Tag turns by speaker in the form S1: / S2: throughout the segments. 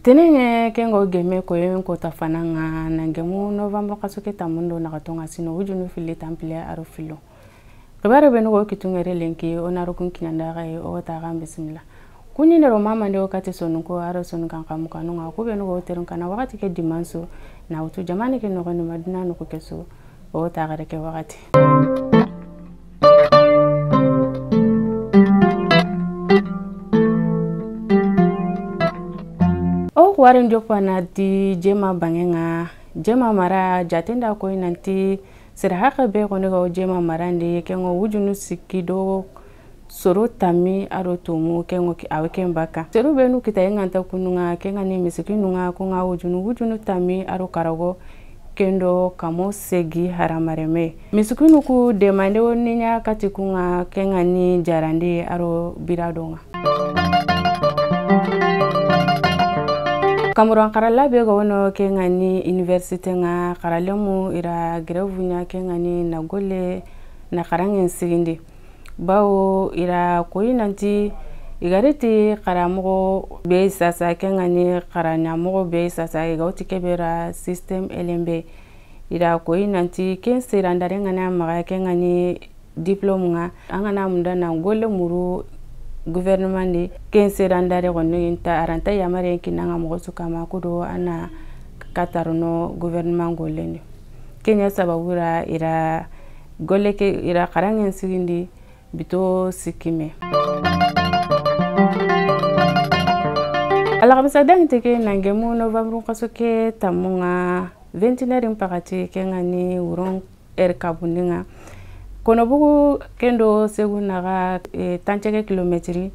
S1: Tenenge kengo game ko yen ko tafananga nangemu November kasuke tamundo nakatonga sino ujunu fili tampile aro filo. Kibare beno ko kitungere lenki onaro kun kinanda ga o ta ga bismillah. Kunyi ne roma mande wakati sonu ko aro sonu kan kamukano nga ko beno ko terun kana wakati ke dimanso na utu jamani ke no ni madina no ko keso o ta ga ke wakati. Warin jokwana di jema bangenga jema mara jatenda ko nanti sira haka be ko ne go jema marande kengo wujunu sikido soro tami aro tomu kengo ki aweken baka seru benu kitayenga ta kununga kenga ni misikinunga ko nga wujunu tami aro karago kendo kamo segi haramareme misikinu ku demande woninya katikunga kenga ni jarande aro biradonga Kamuran karala be go no ke ngani university nga karalemu ira grevunya ke ngani na gole na karangen sigindi bawo ira koyi nanti igariti karamugo be sasa ke ngani karanyamugo be sasa igauti kebera system LMB ira koyi nanti ken sirandare ngana maga ke ngani diplome nga angana munda na gole muru gouvernement de kenserandare gonno inta aranta yamare kinanga mogosu kama kudo ana katarno gouvernement golene kenya sababura ira goleke ira karangen sigindi bito sikime ala kamsa dangte ke nangemu November kasoke tamunga 29 mpakati kengani uron kabundinga kono bugu kendo segunaga tancheke kilometri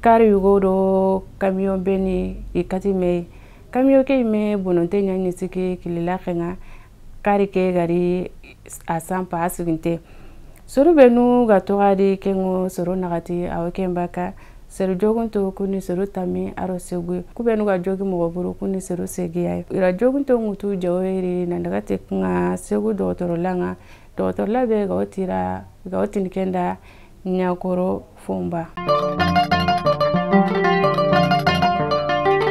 S1: kari yugodo camion beni ikati me camion ke me bononte nyani siki kilila khenga kari ke gari asampa asuginte suru benu gatogadi kengo suru nagati aweke mbaka seru jogunto kuni seru tami aro segu kubenu ga jogi mo buru kuni seru segi ay ira jogunto ngutu jaweri nandagate nga segu dotoro langa Dr. Labe gautira gautin kenda nyakoro fumba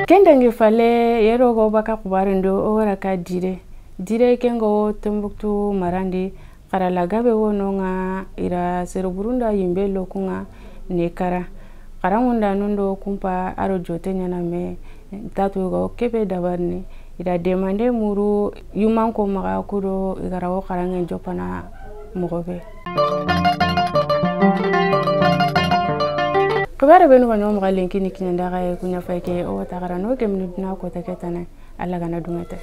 S1: kenda ngifale yero go baka kubarindo ora ka dire kengo Timbuktu marandi karala gabe wono nga ira seru burunda yimbe lokunga nekara karamunda nundo kumpa aro jote nyana me tatu go kebe dabarni ida demande muru yuman ko maga kuro igarawo karangen jopana mogobe kabare benu bano maga lenki ni kinanda ga kunya fayke o ta garano kemni dina ko ta ketana alla gana dumete